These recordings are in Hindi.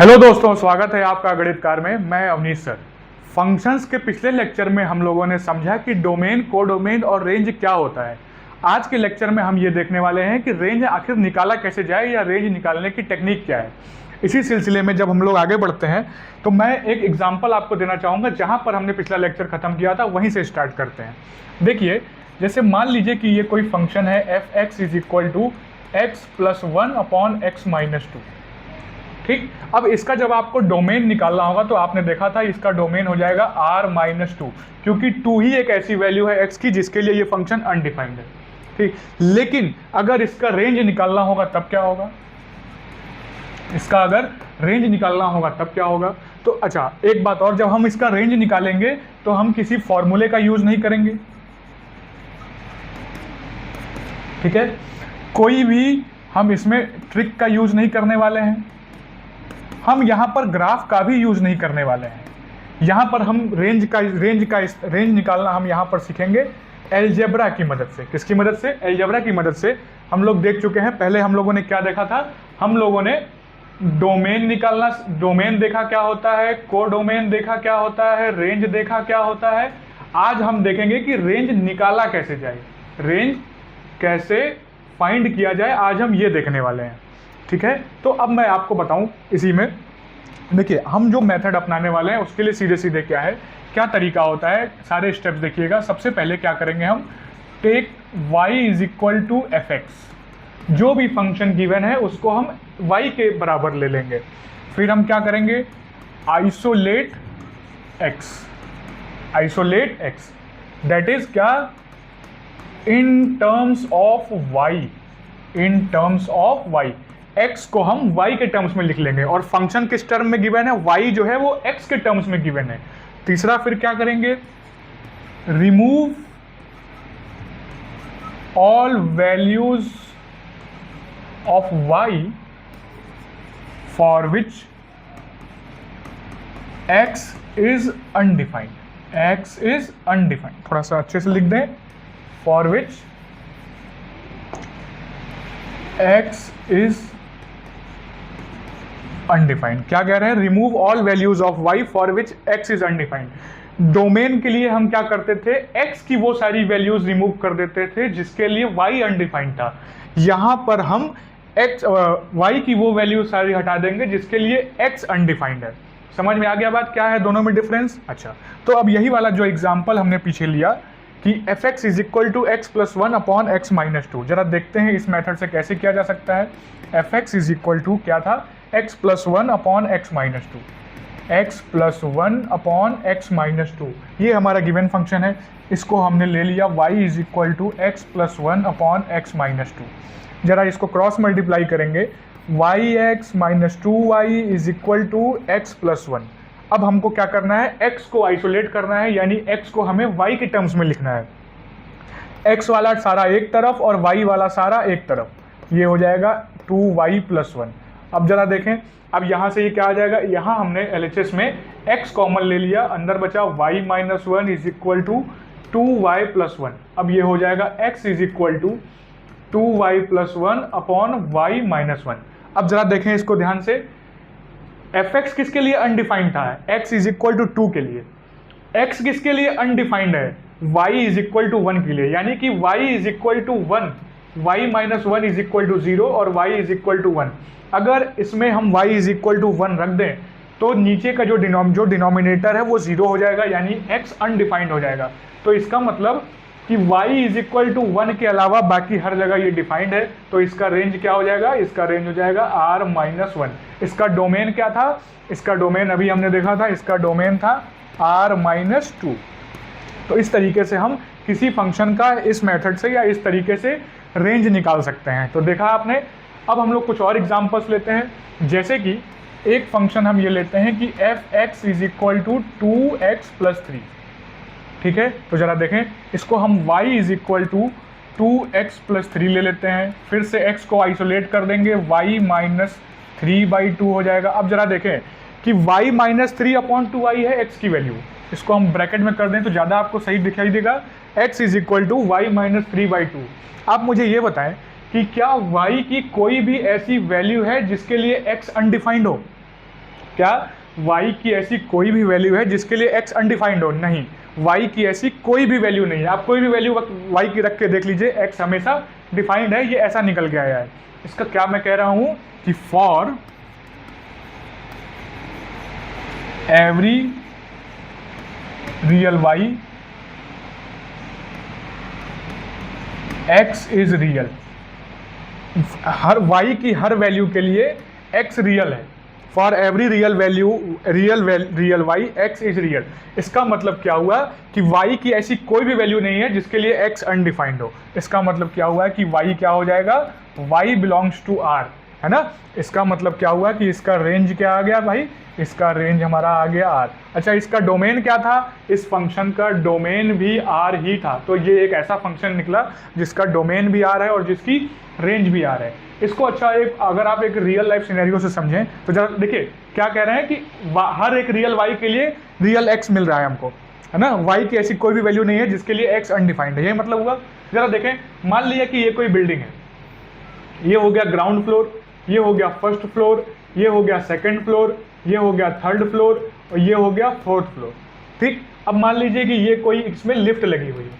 हेलो दोस्तों, स्वागत है आपका गणितकार में। मैं अवनीश सर। फंक्शंस के पिछले लेक्चर में हम लोगों ने समझा कि डोमेन, कोडोमेन और रेंज क्या होता है। आज के लेक्चर में हम ये देखने वाले हैं कि रेंज आखिर निकाला कैसे जाए या रेंज निकालने की टेक्निक क्या है। इसी सिलसिले में जब हम लोग आगे बढ़ते हैं तो मैं एक एग्जाम्पल आपको देना चाहूँगा। जहाँ पर हमने पिछला लेक्चर खत्म किया था वहीं से स्टार्ट करते हैं। देखिए, जैसे मान लीजिए कि ये कोई फंक्शन है F X is equal to X plus one upon X minus two. ठीक, अब इसका जब आपको डोमेन निकालना होगा तो आपने देखा था इसका डोमेन हो जाएगा r माइनस टू, क्योंकि टू ही एक ऐसी वैल्यू है x की जिसके लिए ये फंक्शन अनडिफाइंड है। ठीक, लेकिन अगर इसका रेंज निकालना होगा तब क्या होगा? इसका अगर रेंज निकालना होगा तब क्या होगा? तो अच्छा, एक बात और, जब हम इसका रेंज निकालेंगे तो हम किसी फॉर्मूले का यूज नहीं करेंगे। ठीक है, कोई भी हम इसमें ट्रिक का यूज नहीं करने वाले हैं। हम यहाँ पर ग्राफ का भी यूज नहीं करने वाले हैं। यहाँ पर हम रेंज निकालना हम यहाँ पर सीखेंगे एलजेब्रा की मदद से। किसकी मदद से? एलजेब्रा की मदद से। हम लोग देख चुके हैं, पहले हम लोगों ने क्या देखा था? हम लोगों ने डोमेन निकालना, डोमेन देखा क्या होता है, कोडोमेन देखा क्या होता है, रेंज देखा क्या होता है। आज हम देखेंगे कि रेंज निकाला कैसे जाए, रेंज कैसे फाइंड किया जाए, आज हम ये देखने वाले हैं। ठीक है, तो अब मैं आपको बताऊं इसी में। देखिए, हम जो मेथड अपनाने वाले हैं उसके लिए सीधे सीधे क्या तरीका होता है, सारे स्टेप्स देखिएगा। सबसे पहले क्या करेंगे हम? Take y is equal to F X. जो भी फंक्शन गिवन है उसको हम y के बराबर ले लेंगे। फिर हम क्या करेंगे? आइसोलेट x, दैट इज क्या? In terms of y, x को हम y के टर्म्स में लिख लेंगे और फंक्शन किस टर्म में गिवन है? y जो है वो x के टर्म्स में गिवन है। तीसरा फिर क्या करेंगे? Remove all values of y for which x is undefined. थोड़ा सा अच्छे से लिख दें, for which x is undefined. क्या कह रहे हैं? Remove all values of y for which x is undefined. Domain के लिए हम क्या करते थे? x की वो सारी वैल्यूज रिमूव कर देते थे जिसके लिए y अनडिफाइंड था। यहां पर हम y की वो वैल्यू सारी हटा देंगे जिसके लिए x अनडिफाइंड है। समझ में आ गया बात क्या है दोनों में डिफरेंस? अच्छा, तो अब यही वाला जो एग्जाम्पल हमने पीछे लिया कि F X is equal to X plus one upon X minus two, जरा देखते हैं इस मेथड से कैसे किया जा सकता है। F X is equal to क्या था? X plus one upon X minus two, X plus one upon X minus two, ये हमारा गिवन फंक्शन है। इसको हमने ले लिया y is equal to X plus one upon X minus two. जरा इसको क्रॉस मल्टीप्लाई करेंगे, y X minus two Y is equal to X plus one. अब हमको क्या करना है? x को आइसोलेट करना है, यानी x को हमें y के टर्म्स में लिखना है। x वाला सारा एक तरफ और y वाला सारा एक तरफ, ये हो जाएगा 2y प्लस वन। अब जरा देखें, अब यहाँ से ये क्या आ जाएगा? यहाँ हमने LHS में x कॉमन ले लिया, अंदर बचा y minus one is equal to 2y plus one. अब ये हो जाएगा x is equal to 2y plus one upon y minus one. अब जरा देखें इसको ध्यान से, एफ एक्स किसके लिए अनडिफाइंड था? x is equal to two के लिए। x किसके लिए अनडिफाइंड है? y is equal to one के लिए, यानी कि y is equal to one, y minus one is equal to zero और y is equal to one. अगर इसमें हम y is equal to one रख दें तो नीचे का जो डिनोमिनेटर है वो जीरो हो जाएगा, यानी x अनडिफाइंड हो जाएगा। तो इसका मतलब कि y is equal to one के अलावा बाकी हर जगह ये डिफाइंड है। तो इसका रेंज क्या हो जाएगा? इसका रेंज हो जाएगा r माइनस वन। इसका डोमेन क्या था? इसका डोमेन अभी हमने देखा था, इसका डोमेन था r माइनस टू। तो इस तरीके से हम किसी फंक्शन का इस मेथड से या इस तरीके से रेंज निकाल सकते हैं। तो देखा आपने। अब हम लोग कुछ और एग्जांपल्स लेते हैं, जैसे कि एक फंक्शन हम ये लेते हैं कि F X is equal to two X plus three. ठीक है, तो जरा देखें, इसको हम y is equal to two X plus three ले लेते हैं। फिर से x को आइसोलेट कर देंगे, y minus three by two हो जाएगा। अब जरा देखें कि y minus three upon two आई है x की वैल्यू, इसको हम ब्रैकेट में कर दें तो ज़्यादा आपको सही दिखाई देगा। x is equal to Y minus three by two. आप मुझे ये बताएं कि क्या y की कोई भी ऐसी वैल्यू है जिसके लिए x अनडिफाइंड हो? क्या y की ऐसी कोई भी वैल्यू है जिसके लिए x अनडिफाइंड हो? नहीं, y की ऐसी कोई भी वैल्यू नहीं है। आप कोई भी वैल्यू y की रख के देख लीजिए, x हमेशा डिफाइंड है, ये ऐसा निकल के आया है। इसका क्या मैं कह रहा हूं कि for every real y x is real. Her y की हर वैल्यू के लिए x रियल है। For every real value real y x is real. इसका मतलब क्या हुआ कि y की ऐसी कोई भी वैल्यू नहीं है जिसके लिए x अनडिफाइंड हो। इसका मतलब क्या हुआ कि y क्या हो जाएगा, y बिलोंग्स टू R, है ना। इसका मतलब क्या हुआ कि इसका रेंज क्या आ गया भाई, इसका रेंज हमारा आ गया R। अच्छा, इसका डोमेन क्या था, इस फंक्शन का डोमेन भी R ही था। तो ये एक ऐसा फंक्शन निकला जिसका डोमेन भी R है और जिसकी रेंज भी R है। इसको अच्छा एक अगर आप एक रियल लाइफ सिनेरियो से समझें तो जरा देखिए क्या कह रहे हैं कि हर एक रियल y के लिए रियल x मिल रहा है हमको, है ना। y की ऐसी कोई भी वैल्यू नहीं है जिसके लिए x अनडिफाइंड है, ये मतलब हुआ। जरा देखें, मान लिया कि ये कोई बिल्डिंग है, ये हो गया ग्राउंड फ्लोर, ये हो गया फर्स्ट फ्लोर, ये हो गया सेकंड फ्लोर, ये हो गया थर्ड फ्लोर और ये हो गया फोर्थ फ्लोर। ठीक, अब मान लीजिए कि ये कोई इसमें लिफ्ट लगी हुई है।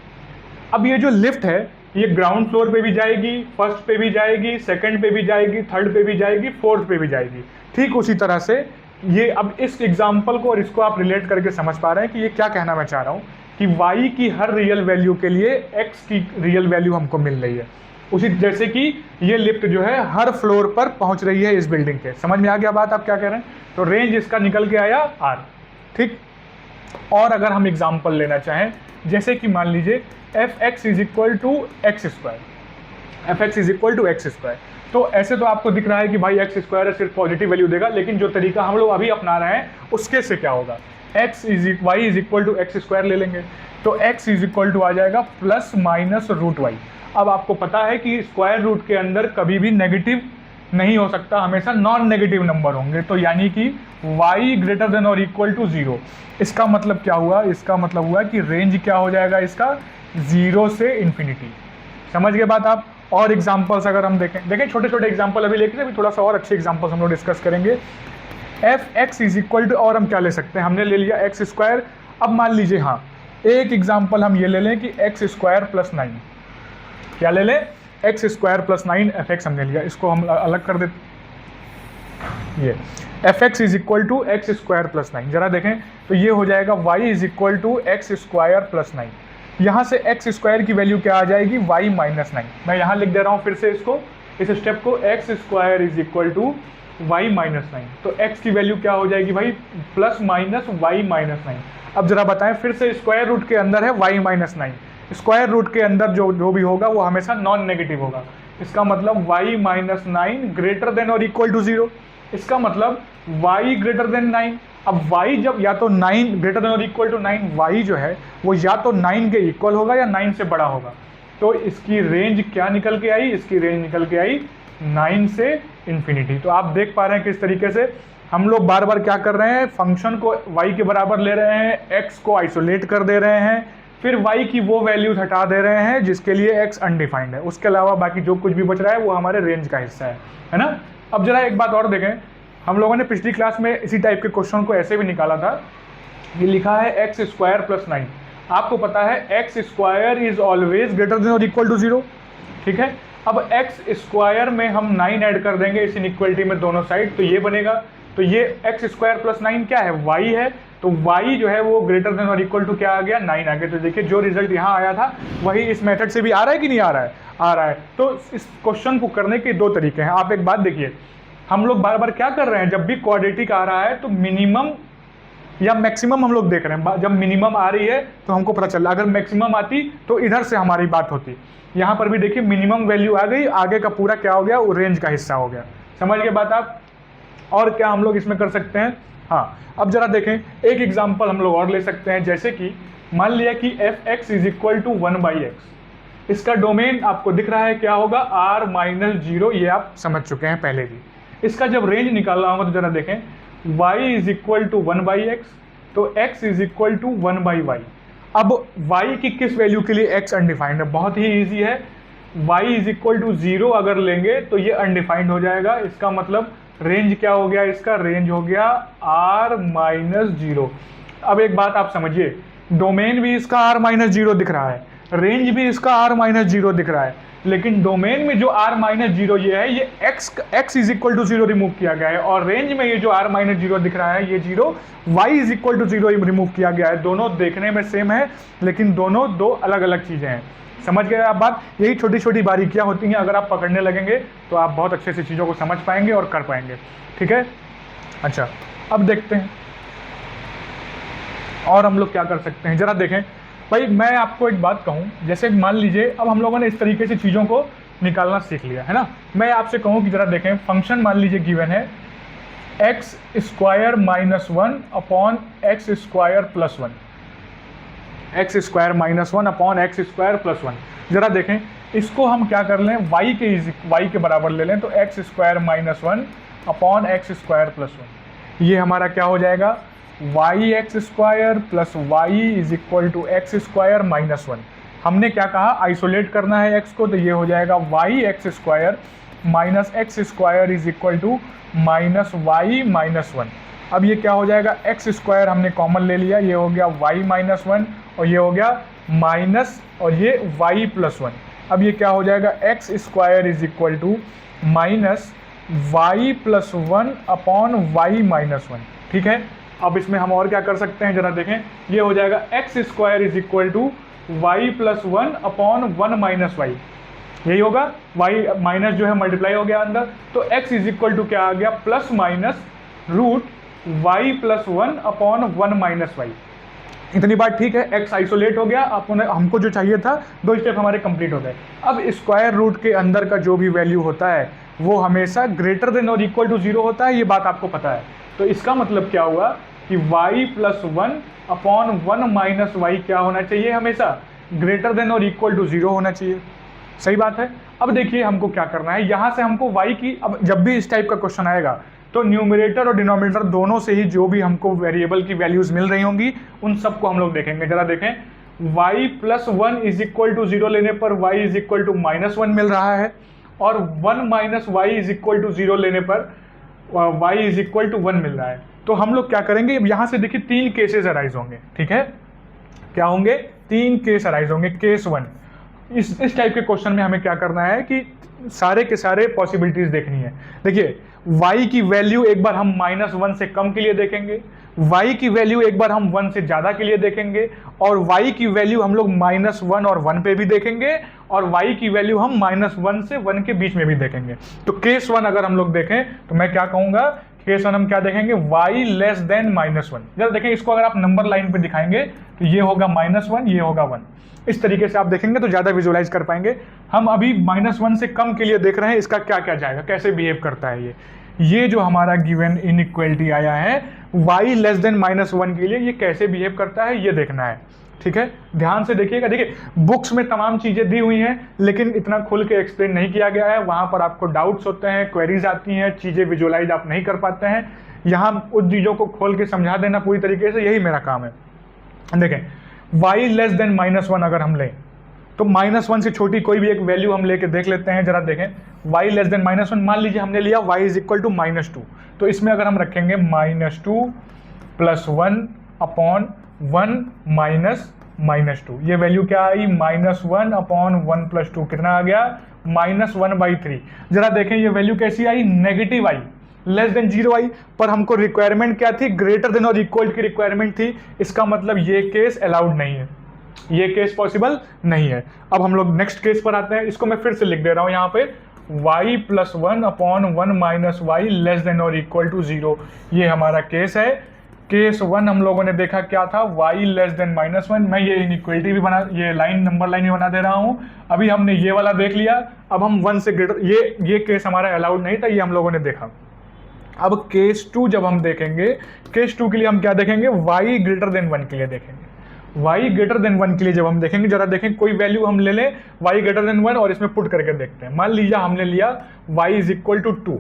अब ये जो लिफ्ट है ये ग्राउंड फ्लोर पे भी जाएगी, फर्स्ट पे भी जाएगी, सेकंड पे भी जाएगी, थर्ड पे भी जाएगी, फोर्थ पे भी जाएगी। ठीक उसी तरह से ये, अब इस एग्जाम्पल को और इसको आप रिलेट करके समझ पा रहे हैं कि ये क्या कहना मैं चाह रहा हूँ कि y की हर रियल वैल्यू के लिए x की रियल वैल्यू हमको मिल रही है। उसी जैसे कि ये लिफ्ट जो है हर फ्लोर पर पहुंच रही है इस बिल्डिंग के। समझ में आ गया बात आप क्या कह रहे हैं? तो रेंज इसका निकल के आया R। ठीक, और अगर हम एग्जाम्पल लेना चाहें, जैसे कि मान लीजिए fx is equal to X square, F X is equal to X square. तो ऐसे तो आपको दिख रहा है कि भाई एक्स स्क्वायर सिर्फ पॉजिटिव वैल्यू देगा, लेकिन जो तरीका हम लोग अभी अपना रहे हैं उसके से क्या होगा, Y is equal to X square ले लेंगे तो x इज इक्वल टू आ जाएगा प्लस माइनस रूट वाई। अब आपको पता है कि स्क्वायर रूट के अंदर कभी भी नेगेटिव नहीं हो सकता, हमेशा नॉन नेगेटिव नंबर होंगे। तो यानी कि y greater than or equal to 0। इसका मतलब क्या हुआ, इसका मतलब हुआ कि रेंज क्या हो जाएगा इसका, 0 से इन्फिनिटी। समझ गए बात आप? और एग्जांपल्स अगर हम देखें छोटे छोटे एग्जांपल अभी लेके अभी थोड़ा सा और अच्छे एग्जांपल्स हम लोग डिस्कस करेंगे। F X is equal to, और हम क्या ले सकते हैं, हमने ले लिया एक्स स्क्वायर। अब मान लीजिए हाँ, एक एग्जाम्पल हम ये ले लें कि एक्स स्क्वायर प्लस 9, क्या ले लें, X square plus 9 F X हमने लिया। इसको हम अलग कर देते, ये F X is equal to X square plus 9। जरा देखें तो ये हो जाएगा Y is equal to X square plus 9। यहाँ से एक्स स्क्वायर की वैल्यू क्या आ जाएगी, वाई माइनस 9। मैं यहाँ लिख दे रहा हूँ फिर से इसको, इस स्टेप को, X square is equal to Y minus 9। तो एक्स की वैल्यू क्या हो जाएगी भाई, प्लस माइनस वाई माइनस 9। अब जरा बताएं फिर से, स्क्वायर रूट के अंदर है वाई माइनस 9, स्क्वायर रूट के अंदर जो भी होगा वो हमेशा नॉन नेगेटिव होगा। इसका मतलब y minus 9 greater than or equal to 0। इसका मतलब y ग्रेटर देन 9। अब y जब या तो 9 greater than or equal to 9, y जो है वो या तो 9 के इक्वल होगा या 9 से बड़ा होगा। तो इसकी रेंज क्या निकल के आई, इसकी रेंज निकल के आई 9 से इन्फिनिटी। तो आप देख पा रहे हैं किस तरीके से हम लोग बार बार क्या कर रहे हैं, फंक्शन को y के बराबर ले रहे हैं, x को आइसोलेट कर दे रहे हैं, फिर y की वो वैल्यूज हटा दे रहे हैं जिसके लिए x अनडिफाइंड है। उसके अलावा बाकी जो कुछ भी बच रहा है वो हमारे रेंज का हिस्सा है ना। अब जरा एक बात और देखें, हम लोगों ने पिछली क्लास में इसी टाइप के क्वेश्चन को ऐसे भी निकाला था। ये लिखा है एक्स स्क्वायर प्लस 9। आपको पता है x square is always greater than or equal to 0, ठीक है। अब एक्स स्क्वायर में हम 9 ऐड कर देंगे इस इनइक्वलिटी में दोनों साइड, तो ये बनेगा। तो ये एक्स स्क्वायर प्लस 9 क्या है, y है। तो y जो है वो greater than or equal to क्या आ गया, 9 आ गया। तो देखिए जो रिजल्ट यहाँ आया था वही इस मेथड से भी आ रहा है कि नहीं आ रहा है, आ रहा है। तो इस क्वेश्चन को करने के दो तरीके हैं। आप एक बात देखिए, हम लोग बार बार क्या कर रहे हैं, जब भी क्वाड्रेटिक आ रहा है तो मिनिमम या मैक्सिमम हम लोग देख रहे हैं। जब मिनिमम आ रही है तो हमको पता चल रहा है, अगर मैक्सिमम आती तो इधर से हमारी बात होती। यहाँ पर भी देखिए मिनिमम वैल्यू आ गई, आगे का पूरा क्या हो गया, वो रेंज का हिस्सा हो गया। समझ गए बात आप? और क्या हम लोग इसमें कर सकते हैं, हाँ अब जरा देखें एक एग्जांपल हम लोग और ले सकते हैं। जैसे कि मान लिया कि F X is equal to 1/x। इसका डोमेन आपको दिख रहा है क्या होगा, r माइनस 0। ये आप समझ चुके हैं पहले भी। इसका जब रेंज निकालना होगा तो जरा देखें, y is equal to 1/x, तो x is equal to 1/y। अब y की किस वैल्यू के लिए x अनडिफाइंड है, बहुत ही ईजी है। y इज इक्वल टू 0 अगर लेंगे तो ये अनडिफाइंड हो जाएगा। इसका मतलब रेंज क्या हो गया, इसका रेंज हो गया r-0। अब एक बात आप समझिए, डोमेन भी इसका r-0 दिख रहा है, रेंज भी इसका r-0 दिख रहा है, लेकिन डोमेन में जो r-0 ये है, ये x is equal to 0 remove किया गया है, और रेंज में ये जो r-0 दिख रहा है, ये 0 y is equal to 0 remove किया गया है। दोनों देखने में सेम है, लेकिन दोनों दो अलग अलग चीजें हैं। समझ गए आप बात? यही छोटी छोटी बारीकियां होती हैं, अगर आप पकड़ने लगेंगे तो आप बहुत अच्छे से चीज़ों को समझ पाएंगे और कर पाएंगे। ठीक है, अच्छा अब देखते हैं और हम लोग क्या कर सकते हैं, जरा देखें। भाई मैं आपको एक बात कहूं, जैसे मान लीजिए अब हम लोगों ने इस तरीके से चीज़ों को निकालना सीख लिया है ना। मैं आपसे कहूं कि जरा देखें, फंक्शन मान लीजिए गिवन है x square minus 1 upon X square plus 1, x square minus 1 upon X square plus 1। जरा देखें इसको हम क्या कर लें, y के बराबर ले लें, तो X square minus 1 upon X square plus 1, ये हमारा क्या हो जाएगा, Y X square plus Y is equal to X square minus 1। हमने क्या कहा, आइसोलेट करना है x को, तो ये हो जाएगा Y X square minus x square is equal to minus Y minus 1। अब ये क्या हो जाएगा, एक्स स्क्वायर हमने कॉमन ले लिया, ये हो गया वाई माइनस 1 और ये हो गया माइनस और ये वाई प्लस 1। अब ये क्या हो जाएगा, X square is equal to minus Y plus 1 upon Y minus 1। ठीक है, अब इसमें हम और क्या कर सकते हैं, जरा देखें, ये हो जाएगा X square is equal to Y plus 1 upon 1 minus Y, यही होगा, वाई माइनस जो है मल्टीप्लाई हो गया अंदर, तो एक्स इज इक्वल टू क्या आ गया, plus minus root Y plus 1 upon 1 minus Y. इतनी बात ठीक है, एक्स आइसोलेट हो गया, हमको जो चाहिए था 2 स्टेप हमारे कंप्लीट हो गए। अब स्क्वायर रूट के अंदर का जो भी वैल्यू होता है वो हमेशा greater than or equal to 0 होता है, ये बात आपको पता है। तो इसका मतलब क्या हुआ कि y plus 1 upon 1 minus Y क्या होना चाहिए, हमेशा greater than or equal to 0 होना चाहिए। सही बात है। अब देखिए हमको क्या करना है, यहाँ से हमको y की, अब जब भी इस टाइप का क्वेश्चन आएगा तो न्यूमरेटर और डिनोमिनेटर दोनों से ही जो भी हमको वेरिएबल की वैल्यूज मिल रही होंगी उन सबको हम लोग देखेंगे। जरा देखें, y plus 1 is equal to 0 लेने पर y is equal to minus 1 मिल रहा है, और 1 minus Y is equal to 0 लेने पर y इज इक्वल टू 1 मिल रहा है। तो हम लोग क्या करेंगे, यहाँ से देखिए 3 केसेस अराइज होंगे। ठीक है, क्या होंगे, 3 केस अराइज होंगे। केस 1, इस टाइप के क्वेश्चन में हमें क्या करना है कि सारे के सारे पॉसिबिलिटीज देखनी है। देखिए y की वैल्यू एक बार हम -1 से कम के लिए देखेंगे, y की वैल्यू एक बार हम 1 से ज़्यादा के लिए देखेंगे, और y की वैल्यू हम लोग -1 और 1 पे भी देखेंगे, और y की वैल्यू हम -1 से 1 के बीच में भी देखेंगे। तो केस 1 अगर हम लोग देखें तो मैं क्या कहूँगा, केस 1 हम क्या देखेंगे, y लेस देन -1। जरा देखें इसको, अगर आप नंबर लाइन पे दिखाएंगे तो ये होगा -1, ये होगा 1। इस तरीके से आप देखेंगे तो ज़्यादा विजुलाइज कर पाएंगे। हम अभी -1 से कम के लिए देख रहे हैं, इसका क्या क्या जाएगा, कैसे बिहेव करता है ये जो हमारा गिवन इनइक्वालिटी आया है y लेस देन -1 के लिए, ये कैसे बिहेव करता है ये देखना है। ठीक है, ध्यान से देखिएगा। देखिए बुक्स में तमाम चीज़ें दी हुई हैं, लेकिन इतना खुल के एक्सप्लेन नहीं किया गया है, वहाँ पर आपको डाउट्स होते हैं, क्वेरीज आती हैं, चीज़ें विजुलाइज आप नहीं कर पाते हैं। यहाँ उन चीज़ों को खोल के समझा देना पूरी तरीके से, यही मेरा काम है। देखें y लेस देन -1 अगर हम लें तो -1 से छोटी कोई भी एक वैल्यू हम लेके देख लेते हैं। जरा देखें, y लेस देन -1, मान लीजिए हमने लिया y इज इक्वल टू -2, तो इसमें अगर हम रखेंगे -2 प्लस 1 अपॉन 1 माइनस -2, ये वैल्यू क्या आई, -1 अपॉन 1 प्लस 2, कितना आ गया, -1/3। जरा देखें ये वैल्यू कैसी आई, नेगेटिव आई, लेस देन 0 आई, पर हमको रिक्वायरमेंट क्या थी, ग्रेटर देन और इक्वल की रिक्वायरमेंट थी। इसका मतलब ये केस अलाउड नहीं है, ये केस पॉसिबल नहीं है। अब हम लोग नेक्स्ट केस पर आते हैं, इसको मैं फिर से लिख दे रहा हूं यहाँ पे, y plus 1 upon 1 minus Y less than or equal to 0, ये हमारा केस है। केस 1 हम लोगों ने देखा क्या था, y लेस देन -1। मैं ये इनइक्वालिटी भी बना, ये लाइन नंबर लाइन भी बना दे रहा हूँ। अभी हमने ये वाला देख लिया, अब हम 1 से ग्रेटर, ये केस हमारा अलाउड नहीं था, ये हम लोगों ने देखा। अब केस 2 जब हम देखेंगे, केस 2 के लिए हम क्या देखेंगे, y ग्रेटर देन 1 के लिए देखेंगे। y ग्रेटर देन 1 के लिए जब हम देखेंगे, जरा देखें कोई वैल्यू हम ले लें y ग्रेटर देन 1 और इसमें पुट करके देखते हैं। मान लीजिए हमने लिया y इज इक्वल टू 2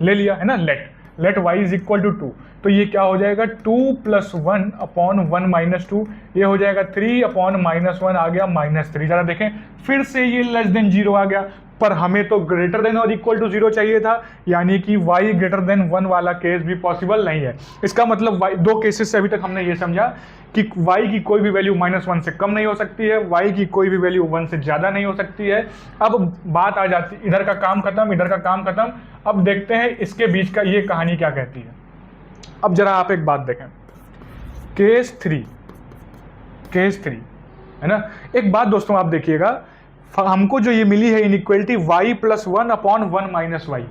ले लिया है ना, let let y is equal to 2, तो ये क्या हो जाएगा 2 प्लस 1 अपॉन 1 माइनस 2, ये हो जाएगा 3 अपॉन माइनस 1 आ गया -3। जरा देखें फिर से ये लेस देन 0 आ गया, पर हमें तो greater than or equal to 0 चाहिए था, यानी कि y ग्रेटर देन 1 वाला केस भी पॉसिबल नहीं है। इसका मतलब दो केसेस से अभी तक हमने ये समझा कि y की कोई भी वैल्यू -1 से कम नहीं हो सकती है, y की कोई भी वैल्यू 1 से ज़्यादा नहीं हो सकती है। अब बात आ जाती, इधर का काम खत्म, इधर का काम खत्म। अब देखते हैं इसके बीच का ये कहानी क्या कहती है। अब जरा आप एक बात देखें, केस 3 है ना। एक बात दोस्तों आप देखिएगा, हमको जो ये मिली है inequality y plus 1 upon 1 minus Y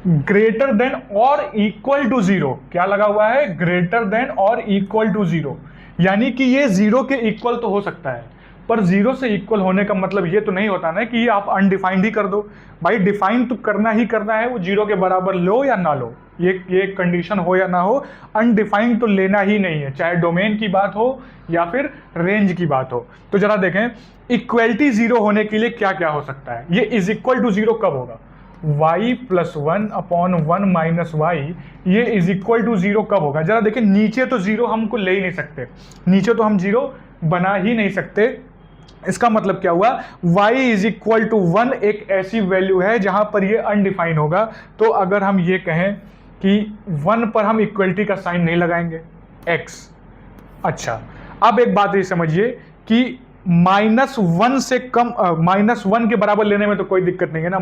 greater than or equal to 0, क्या लगा हुआ है, greater than or equal to 0, यानी कि ये 0 के इक्वल तो हो सकता है, पर 0 से इक्वल होने का मतलब ये तो नहीं होता ना कि ये आप अनडिफाइंड ही कर दो। भाई डिफाइन तो करना ही करना है, वो 0 के बराबर लो या ना लो, ये कंडीशन हो या ना हो, अनडिफाइंड तो लेना ही नहीं है, चाहे डोमेन की बात हो या फिर रेंज की बात हो। तो जरा देखें इक्वलिटी 0 होने के लिए क्या क्या हो सकता है। ये इज इक्वल टू 0 कब होगा, y plus 1 upon 1 minus Y, ये इज इक्वल टू 0 कब होगा। जरा देखें नीचे तो 0 हमको ले ही नहीं सकते, नीचे तो हम 0 बना ही नहीं सकते। इसका मतलब क्या हुआ, y इज इक्वल टू 1 एक ऐसी वैल्यू है जहां पर ये अनडिफाइंड होगा। तो अगर हम ये कहें कि 1 पर हम इक्वलिटी का साइन नहीं लगाएंगे x, अच्छा अब एक बात ये समझिए कि -1 से कम -1 के बराबर लेने में तो कोई दिक्कत नहीं है ना।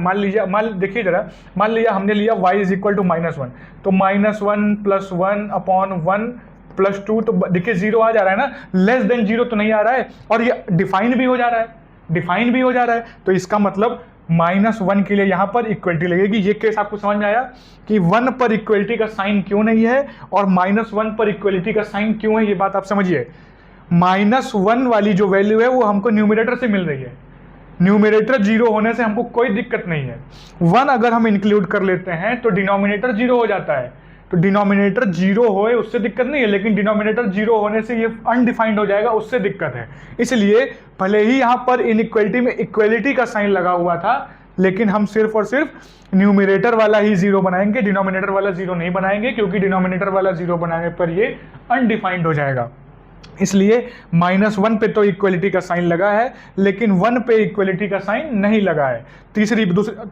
देखिए जरा, मान लिया हमने लिया y इज इक्वल टू -1, तो -1 प्लस 1 अपॉन 1 प्लस 2, तो देखिए 0 आ जा रहा है ना, लेस देन 0 तो नहीं आ रहा है, और ये डिफाइन भी हो जा रहा है, तो इसका मतलब -1 के लिए यहां पर इक्वलिटी लगेगी। ये केस आपको समझ में आया कि 1 पर इक्वलिटी का साइन क्यों नहीं है और -1 पर इक्वलिटी का साइन क्यों है, ये बात आप समझिए। -1 वाली जो वैल्यू है वो हमको न्यूमरेटर से मिल रही है, न्यूमरेटर 0 होने से हमको कोई दिक्कत नहीं है। 1 अगर हम इंक्लूड कर लेते हैं तो डिनोमिनेटर 0 हो जाता है, तो डिनोमिनेटर 0 होए उससे दिक्कत नहीं है, लेकिन डिनोमिनेटर 0 होने से ये अनडिफाइंड हो जाएगा, उससे दिक्कत है। इसलिए भले ही यहां पर इनइक्वलिटी में इक्वलिटी का साइन लगा हुआ था, लेकिन हम सिर्फ और सिर्फ न्यूमरेटर वाला ही 0 बनाएंगे, डिनोमिनेटर वाला 0 नहीं बनाएंगे, क्योंकि डिनोमिनेटर वाला 0 बनाने पर ये अनडिफाइंड हो जाएगा। इसलिए -1 पे तो इक्वलिटी का साइन लगा है, लेकिन 1 पे इक्वलिटी का साइन नहीं लगा है।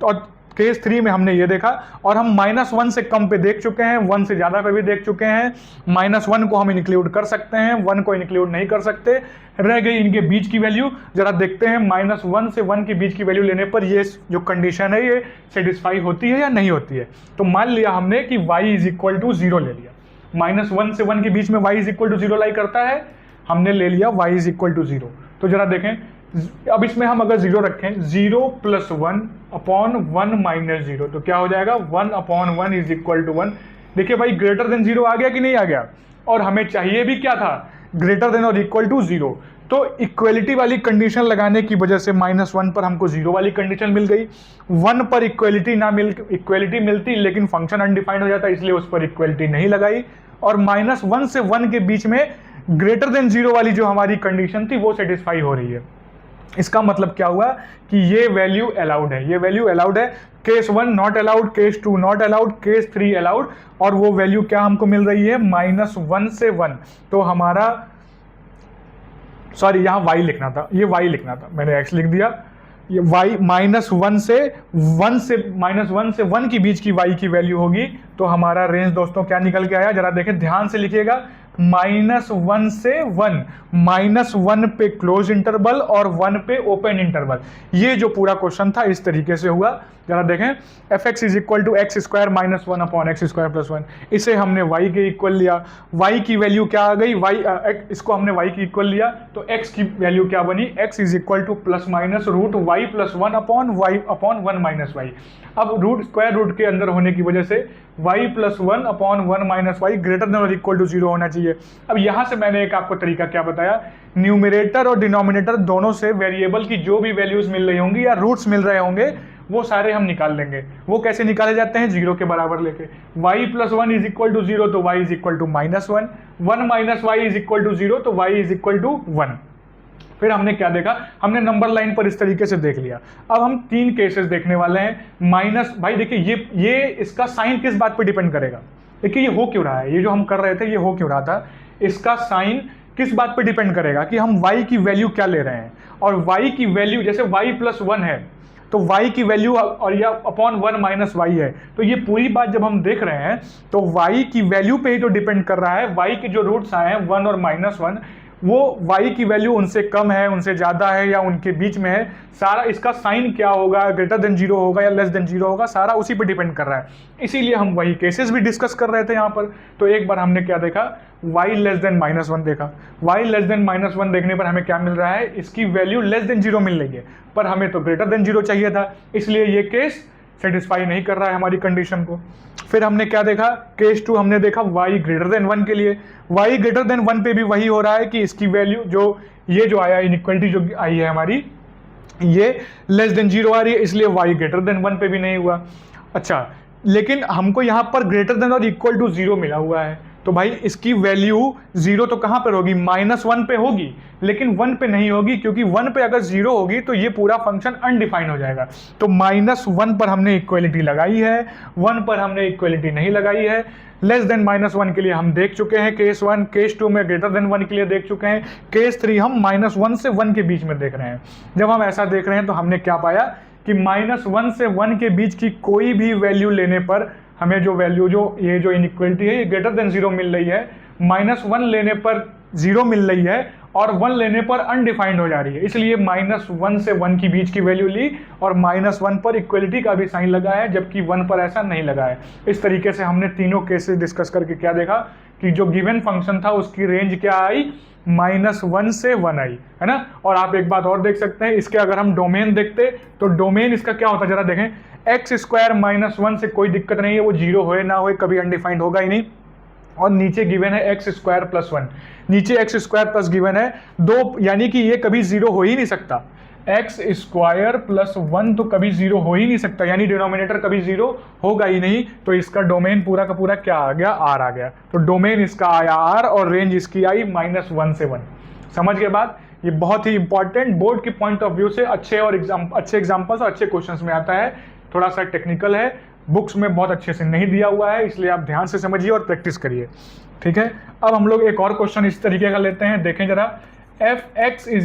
और केस 3 में हमने ये देखा, और हम -1 से कम पे देख चुके हैं, 1 से ज़्यादा पे भी देख चुके हैं। -1 को हम इंक्लूड कर सकते हैं, 1 को इंक्लूड नहीं कर सकते, रह गई इनके बीच की वैल्यू। जरा देखते हैं -1 से 1 के बीच की वैल्यू लेने पर ये जो कंडीशन है ये सेटिस्फाई होती है या नहीं होती है। तो मान लिया हमने कि y इज इक्वल टू 0 ले लिया, -1 से 1 के बीच में y इज इक्वल टू 0 लाई करता है, हमने ले लिया y इज इक्वल टू 0। तो जरा देखें, अब इसमें हम अगर 0 रखें, 0 प्लस 1 अपॉन 1 माइनस 0, तो क्या हो जाएगा 1 अपॉन 1 इज इक्वल टू 1। देखिए भाई ग्रेटर देन 0 आ गया कि नहीं आ गया, और हमें चाहिए भी क्या था, greater than or equal to 0। तो इक्वलिटी वाली कंडीशन लगाने की वजह से -1 पर हमको 0 वाली कंडीशन मिल गई। 1 पर इक्वलिटी मिलती लेकिन फंक्शन अनडिफाइंड हो जाता, इसलिए उस पर इक्वलिटी नहीं लगाई। और -1 से 1 के बीच में ग्रेटर देन 0 वाली जो हमारी कंडीशन थी वो सेटिस्फाई हो रही है। इसका मतलब क्या हुआ कि ये वैल्यू अलाउड है, ये वैल्यू अलाउड है। Case 1 not allowed, case 2 not allowed, case 3 allowed, और वो वैल्यू क्या हमको मिल रही है, -1 से 1। तो हमारा, सॉरी यहां y लिखना था, ये y लिखना था, मैंने x लिख दिया। ये y -1 से 1 के बीच की y की वैल्यू होगी। तो हमारा रेंज दोस्तों क्या निकल के आया, जरा देखें ध्यान से लिखिएगा, -1 से 1, -1 पे क्लोज इंटरवल और 1 पे ओपन इंटरवल। ये जो पूरा क्वेश्चन था इस तरीके से हुआ। जरा देखें, fx is equal to x square minus 1 upon X square plus 1, इसे हमने y के इक्वल लिया। y की वैल्यू क्या आ गई, इसको हमने y की इक्वल लिया, तो x की वैल्यू क्या बनी, x is equal to plus minus root y plus 1 upon 1 minus Y. अब रूट स्क्वायर रूट के अंदर होने की वजह से y plus 1 upon 1 minus Y greater than or equal to 0 होना चाहिए। अब यहां से मैंने एक आपको तरीका क्या बताया, न्यूमरेटर और डिनोमिनेटर दोनों से वेरिएबल की जो भी वैल्यूज मिल रही होंगी या रूट्स मिल रहे होंगे वो सारे हम निकाल लेंगे। वो कैसे निकाले जाते हैं, 0 के बराबर लेके। y plus 1 is equal to 0, तो y is equal to -1, 1 minus Y is equal to 0, तो y इज इक्वल टू 1। फिर हमने क्या देखा, हमने नंबर लाइन पर इस तरीके से देख लिया। अब हम 3 केसेस देखने वाले हैं। माइनस, भाई देखिए ये इसका साइन किस बात पर डिपेंड करेगा, देखिए ये हो क्यों रहा है, ये जो हम कर रहे थे ये हो क्यों रहा था, इसका साइन किस बात पर डिपेंड करेगा कि हम y की वैल्यू क्या ले रहे हैं। और y की वैल्यू जैसे y + 1 है तो y की वैल्यू और या अपॉन 1 - y है, तो ये पूरी बात जब हम देख रहे हैं तो y की वैल्यू पे ही तो डिपेंड कर रहा है। y के जो रूट्स आए हैं 1 और -1, वो y की वैल्यू उनसे कम है, उनसे ज्यादा है या उनके बीच में है, सारा इसका साइन क्या होगा, ग्रेटर देन 0 होगा या लेस देन 0 होगा, सारा उसी पे डिपेंड कर रहा है। इसीलिए हम वही केसेस भी डिस्कस कर रहे थे यहाँ पर। तो एक बार हमने क्या देखा, y लेस देन -1 देखा। y लेस देन -1 देखने पर हमें क्या मिल रहा है, इसकी वैल्यू लेस देन 0 मिल रही है, पर हमें तो ग्रेटर देन 0 चाहिए था, इसलिए ये केस सेटिस्फाई नहीं कर रहा है हमारी कंडीशन को। फिर हमने क्या देखा, केस 2 हमने देखा y ग्रेटर देन 1 के लिए। y ग्रेटर देन 1 पे भी वही हो रहा है कि इसकी वैल्यू जो ये जो आया इनइक्वालिटी जो आई है हमारी, ये लेस देन 0 आ रही है, इसलिए y ग्रेटर देन 1 पे भी नहीं हुआ। अच्छा, लेकिन हमको यहाँ पर greater than or equal to 0 मिला हुआ है, तो भाई इसकी वैल्यू 0 तो कहाँ पर होगी, -1 पे होगी, लेकिन 1 पे नहीं होगी, क्योंकि 1 पे अगर 0 होगी तो ये पूरा फंक्शन अनडिफाइंड हो जाएगा। तो -1 पर हमने इक्वलिटी लगाई है, 1 पर हमने इक्वलिटी नहीं लगाई है। लेस देन -1 के लिए हम देख चुके हैं केस 1, केस 2 में ग्रेटर देन 1 के लिए देख चुके हैं, केस 3 हम -1 से 1 के बीच में देख रहे हैं। जब हम ऐसा देख रहे हैं तो हमने क्या पाया कि -1 से 1 के बीच की कोई भी वैल्यू लेने पर हमें जो वैल्यू ये जो इनइक्वलिटी है ये ग्रेटर देन 0 मिल रही है, -1 लेने पर 0 मिल रही है और 1 लेने पर अनडिफाइंड हो जा रही है, इसलिए -1 से 1 की बीच की वैल्यू ली और -1 पर इक्वलिटी का भी साइन लगा है, जबकि 1 पर ऐसा नहीं लगा है। इस तरीके से हमने तीनों केसेस डिस्कस करके क्या देखा कि जो गिवन फंक्शन था उसकी रेंज क्या आई, -1 से 1 आई, है ना। और आप एक बात और देख सकते हैं, इसके अगर हम डोमेन देखते तो डोमेन इसका क्या होता है जरा देखें, x² -1 से कोई दिक्कत नहीं है, वो 0 होए ना होए कभी अनडिफाइंड होगा ही नहीं। और नीचे गिवन है x² + 1, नीचे x² प्लस गिवन है 2, यानी कि ये कभी 0 हो ही नहीं सकता। x² + 1 तो कभी 0 हो ही नहीं सकता, यानी डिनोमिनेटर कभी 0 होगा ही नहीं। तो इसका डोमेन पूरा का पूरा क्या आ गया, R आ गया। तो डोमेन इसका आया R और रेंज इसकी आई -1 से 1। समझ के बाद ये बहुत ही इंपॉर्टेंट बोर्ड के पॉइंट ऑफ व्यू से अच्छे एग्जाम्पल्स और अच्छे क्वेश्चंस में आता है। थोड़ा सा टेक्निकल है, बुक्स में बहुत अच्छे से नहीं दिया हुआ है, इसलिए आप ध्यान से समझिए और प्रैक्टिस करिए, ठीक है। अब हम लोग एक और क्वेश्चन इस तरीके का लेते हैं, देखें जरा, f(x) =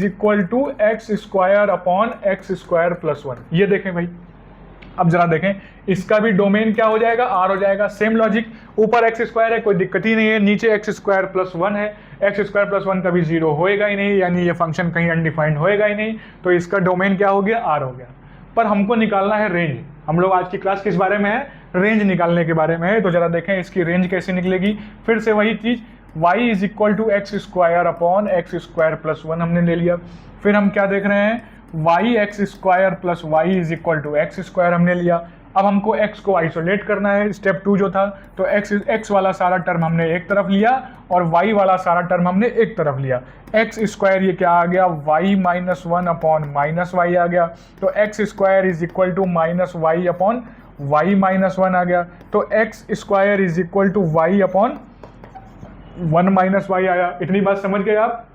x² अपॉन x² + 1। ये देखें भाई, अब जरा देखें इसका भी डोमेन क्या हो जाएगा, R हो जाएगा। सेम लॉजिक, ऊपर x² है कोई दिक्कत ही नहीं है, नीचे x² + 1 है, x² + 1 कभी 0 होएगा ही नहीं, यानी ये फंक्शन कहीं अनडिफाइंड होएगा ही नहीं, तो इसका डोमेन क्या हो गया, R हो गया। पर हमको निकालना है रेंज। हम लोग आज की क्लास किस बारे में है, रेंज निकालने के बारे में है। तो जरा देखें इसकी रेंज कैसे निकलेगी। फिर से वही चीज, y = x² अपॉन x² + 1 हमने ले लिया। फिर हम क्या देख रहे हैं, y(x² + y = x² हमने लिया। अब हमको x को आइसोलेट करना है, स्टेप 2 जो था, तो x वाला सारा टर्म हमने एक तरफ लिया और y वाला सारा टर्म हमने एक तरफ लिया। x² ये क्या आ गया, y - 1 अपॉन -y आ गया। तो x² = -y अपॉन y - 1 आ गया। तो x² = y अपॉन 1 - y आया। इतनी बात समझ गए आप।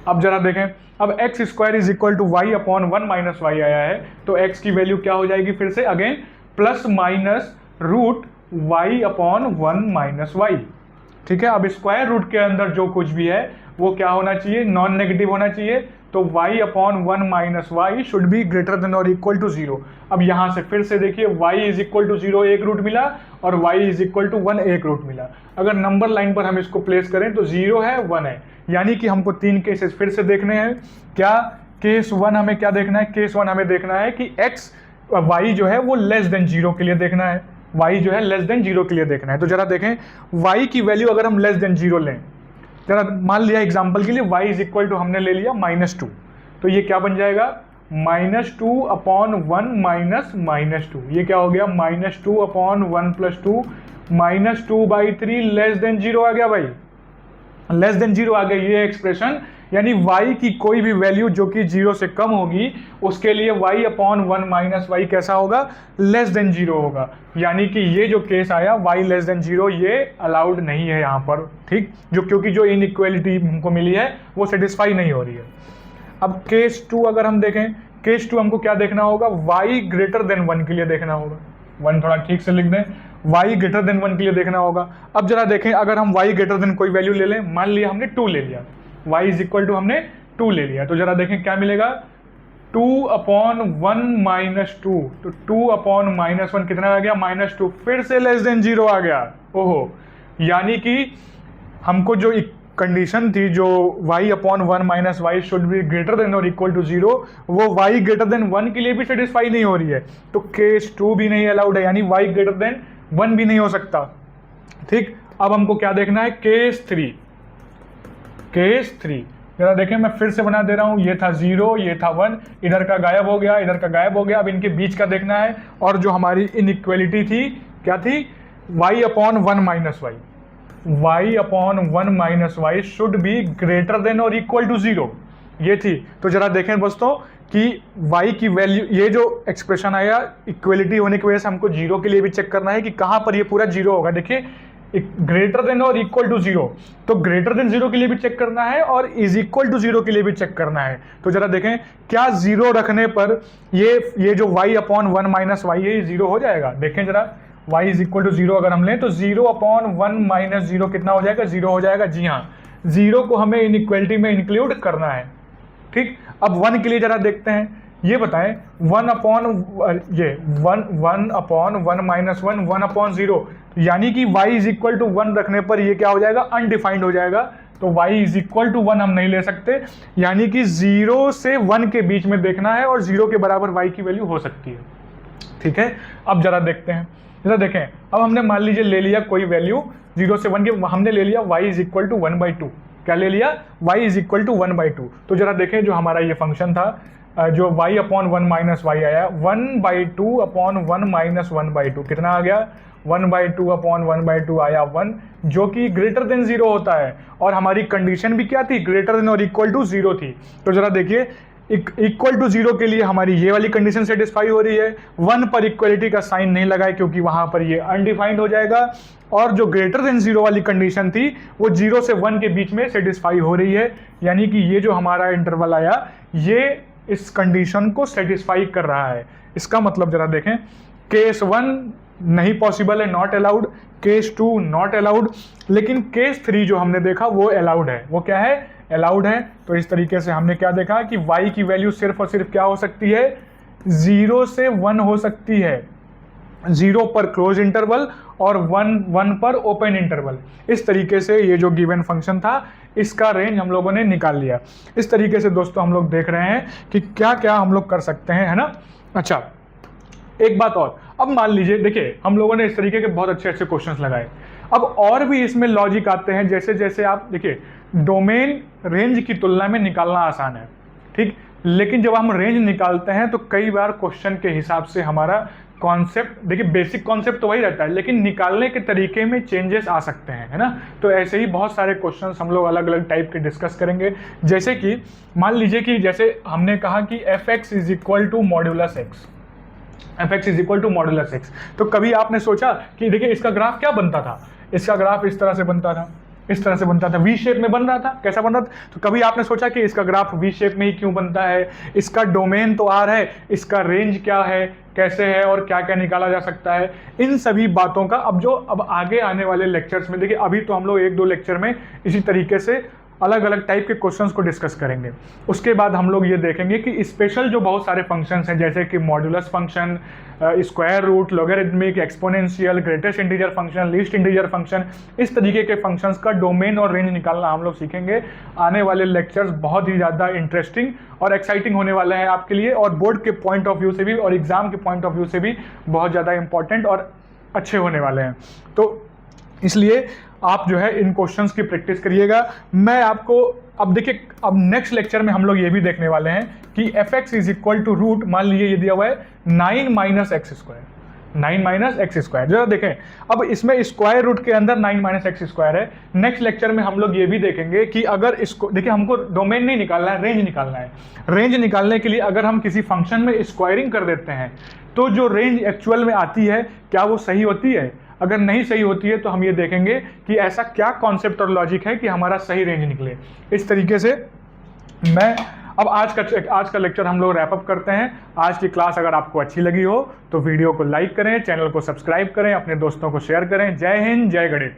अब जरा देखें, अब x² = y अपॉन 1 - y आया है, तो x की वैल्यू क्या हो जाएगी, फिर से अगेन ±√y अपॉन 1 - y, ठीक है। अब स्क्वायर रूट के अंदर जो कुछ भी है वो क्या होना चाहिए, नॉन नेगेटिव होना चाहिए। तो y upon 1 - y should be greater than or equal to 0। अब यहां से फिर से देखिए, y = 0 एक रूट मिला और y = 1 एक रूट मिला। अगर नंबर लाइन पर हम इसको प्लेस करें तो 0 है 1 है, यानी कि हमको 3 केसेस फिर से देखने हैं। क्या केस 1 हमें क्या देखना है, केस 1 हमें देखना है कि y जो है वो लेस देन 0 के लिए देखना है, y जो है लेस देन 0 के लिए देखना है। तो जरा देखें y की वैल्यू अगर हम लेस देन 0 लें, जरा मान लिया एग्जांपल के लिए y = हमने ले लिया -2, तो ये क्या बन जाएगा, -2 अपॉन 1 - -2, ये क्या हो गया, -2 अपॉन 1 + 2 -2/3 लेस देन 0 आ गया भाई, लेस देन 0 आ गया ये एक्सप्रेशन, यानी y की कोई भी वैल्यू जो कि 0 से कम होगी उसके लिए y अपॉन 1 माइनस वाई कैसा होगा, लेस देन 0 होगा। यानी कि ये जो केस आया y लेस देन 0 ये अलाउड नहीं है यहाँ पर, ठीक, जो क्योंकि जो इनइक्वालिटी हमको मिली है वो सेटिस्फाई नहीं हो रही है। अब केस 2 अगर हम देखें, केस 2 हमको क्या देखना होगा, y ग्रेटर देन 1 के लिए देखना होगा। 1 थोड़ा ठीक से लिख दें, y ग्रेटर देन 1 के लिए देखना होगा। अब जरा देखें, अगर हम y ग्रेटर देन कोई वैल्यू ले लें, मान लिया हमने 2 ले लिया, y इज इक्वल टू हमने 2 ले लिया, तो जरा देखें क्या मिलेगा, 2 अपॉन 1 माइनस 2, तो 2 अपॉन माइनस 1 कितना आ गया, -2, फिर से लेस देन 0 आ गया। ओहो, यानी कि हमको जो कंडीशन थी जो y upon 1 minus Y should be greater than or equal to 0, वो y ग्रेटर देन 1 के लिए भी सेटिस्फाई नहीं हो रही है, तो केस 2 भी नहीं अलाउड है, यानी y ग्रेटर देन 1 भी नहीं हो सकता। ठीक, अब हमको क्या देखना है, केस 3। केस 3 जरा देखें, मैं फिर से बना दे रहा हूं, ये था 0, ये था 1, इधर का गायब हो गया, इधर का गायब हो गया, अब इनके बीच का देखना है। और जो हमारी इनइक्वालिटी थी क्या थी, y upon 1 minus Y, y upon 1 minus Y should be greater than or equal to 0, ये थी। तो जरा देखें दोस्तों कि y की वैल्यू, ये जो एक्सप्रेशन आया इक्वलिटी होने की वजह से हमको 0 के लिए भी चेक करना है कि कहां पर ये पूरा 0 होगा। देखिए greater than or equal to 0, तो ग्रेटर देन 0 के लिए भी चेक करना है और इज इक्वल टू 0 के लिए भी चेक करना है। तो जरा देखें क्या 0 रखने पर ये जो y अपॉन 1 माइनस वाई है 0 हो जाएगा। देखें जरा, y इज इक्वल टू 0 अगर हम लें तो 0 अपॉन 1 माइनस 0 कितना हो जाएगा, 0 हो जाएगा। जी हाँ, 0 को हमें इनइक्वालिटी में इंक्लूड करना है। ठीक, अब 1 के लिए जरा देखते हैं, ये बताएं 1 अपॉन 1 माइनस 1 अपॉन 0, यानी कि y इज इक्वल टू 1 रखने पर ये क्या हो जाएगा, अनडिफाइंड हो जाएगा। तो y इज इक्वल टू 1 हम नहीं ले सकते, यानी कि 0 से 1 के बीच में देखना है और 0 के बराबर y की वैल्यू हो सकती है। ठीक है, अब जरा देखते हैं, जरा देखें, अब हमने मान लीजिए ले लिया कोई वैल्यू 0 से 1 के, हमने ले लिया y इज इक्वल टू 1/2। क्या ले लिया, y इज इक्वल टू 1/2। तो जरा देखें जो हमारा ये फंक्शन था, जो y अपॉन 1 माइनस वाई आया, 1/2 अपॉन 1 माइनस 1/2 कितना आ गया, 1/2 अपॉन 1/2 आया 1, जो कि ग्रेटर देन 0 होता है। और हमारी कंडीशन भी क्या थी, greater than or equal to 0 थी। तो जरा देखिए इक्वल टू 0 के लिए हमारी ये वाली कंडीशन सेटिस्फाई हो रही है, 1 पर इक्वलिटी का साइन नहीं लगाए क्योंकि वहां पर ये अनडिफाइंड हो जाएगा। और जो ग्रेटर देन 0 वाली कंडीशन थी वो 0 से 1 के बीच में सेटिस्फाई हो रही है, यानी कि ये जो हमारा इंटरवल आया ये इस कंडीशन को सेटिस्फाई कर रहा है। इसका मतलब जरा देखें, केस 1 नहीं पॉसिबल है, not allowed, case 2 not allowed, लेकिन केस 3 जो हमने देखा वो अलाउड है। वो क्या है, अलाउड है। तो इस तरीके से हमने क्या देखा कि y की वैल्यू सिर्फ और सिर्फ क्या हो सकती है, 0 से 1 हो सकती है, 0 पर क्लोज इंटरवल और 1 पर ओपन इंटरवल। इस तरीके से ये जो गिवन फंक्शन था इसका रेंज हम लोगों ने निकाल लिया। इस तरीके से दोस्तों हम लोग देख रहे हैं कि क्या क्या हम लोग कर सकते हैं, है ना। अच्छा, एक बात और, अब मान लीजिए, देखिए हम लोगों ने इस तरीके के बहुत अच्छे अच्छे क्वेश्चंस लगाए। अब और भी इसमें लॉजिक आते हैं, जैसे जैसे आप देखिए डोमेन रेंज की तुलना में निकालना आसान है, ठीक, लेकिन जब हम रेंज निकालते हैं तो कई बार क्वेश्चन के हिसाब से हमारा कॉन्सेप्ट, देखिए बेसिक कॉन्सेप्ट तो वही रहता है लेकिन निकालने के तरीके में चेंजेस आ सकते हैं, है ना। तो ऐसे ही बहुत सारे क्वेश्चंस हम लोग अलग अलग टाइप के डिस्कस करेंगे। जैसे कि मान लीजिए कि जैसे हमने कहा कि fx is equal to modulus x, fx is equal to modulus x, तो कभी आपने सोचा कि देखिए इसका ग्राफ क्या बनता था, इसका ग्राफ इस तरह से बनता था, इस तरह से बनता था, वी शेप में बन रहा था। कैसा बन रहा था, तो कभी आपने सोचा कि इसका ग्राफ वी शेप में ही क्यों बनता है, इसका डोमेन तो R है, इसका रेंज क्या है, कैसे है और क्या क्या निकाला जा सकता है। इन सभी बातों का अब आगे आने वाले लेक्चर्स में, देखिए अभी तो हम लोग 1-2 लेक्चर में इसी तरीके से अलग अलग टाइप के क्वेश्चंस को डिस्कस करेंगे। उसके बाद हम लोग ये देखेंगे कि स्पेशल जो बहुत सारे फंक्शंस हैं, जैसे कि modulus function, square root, logarithmic, exponential, greatest integer function, least integer function, इस तरीके के फंक्शंस का डोमेन और रेंज निकालना हम लोग सीखेंगे। आने वाले लेक्चर्स बहुत ही ज़्यादा इंटरेस्टिंग और एक्साइटिंग होने वाले हैं आपके लिए, और बोर्ड के पॉइंट ऑफ व्यू से भी और एग्जाम के पॉइंट ऑफ व्यू से भी बहुत ज़्यादा इंपॉर्टेंट और अच्छे होने वाले हैं। तो इसलिए आप जो है इन क्वेश्चंस की प्रैक्टिस करिएगा। मैं आपको अब देखिए, अब नेक्स्ट लेक्चर में हम लोग ये भी देखने वाले हैं कि fx is equal to root, मान लीजिए ये दिया हुआ है 9 minus x square, 9 minus x square. जरा देखें, अब इसमें स्क्वायर रूट के अंदर 9 माइनस एक्स स्क्वायर है। नेक्स्ट लेक्चर में हम लोग ये भी देखेंगे कि अगर इसको देखिए, हमको डोमेन नहीं निकालना है, रेंज निकालना है। रेंज निकालने के लिए अगर हम किसी फंक्शन में स्क्वायरिंग कर देते हैं तो जो रेंज एक्चुअल में आती है क्या वो सही होती है? अगर नहीं सही होती है तो हम ये देखेंगे कि ऐसा क्या कॉन्सेप्ट और लॉजिक है कि हमारा सही रेंज निकले। इस तरीके से मैं अब आज का लेक्चर हम लोग रैप अप करते हैं। आज की क्लास अगर आपको अच्छी लगी हो तो वीडियो को लाइक करें, चैनल को सब्सक्राइब करें, अपने दोस्तों को शेयर करें। जय हिंद, जय गणित।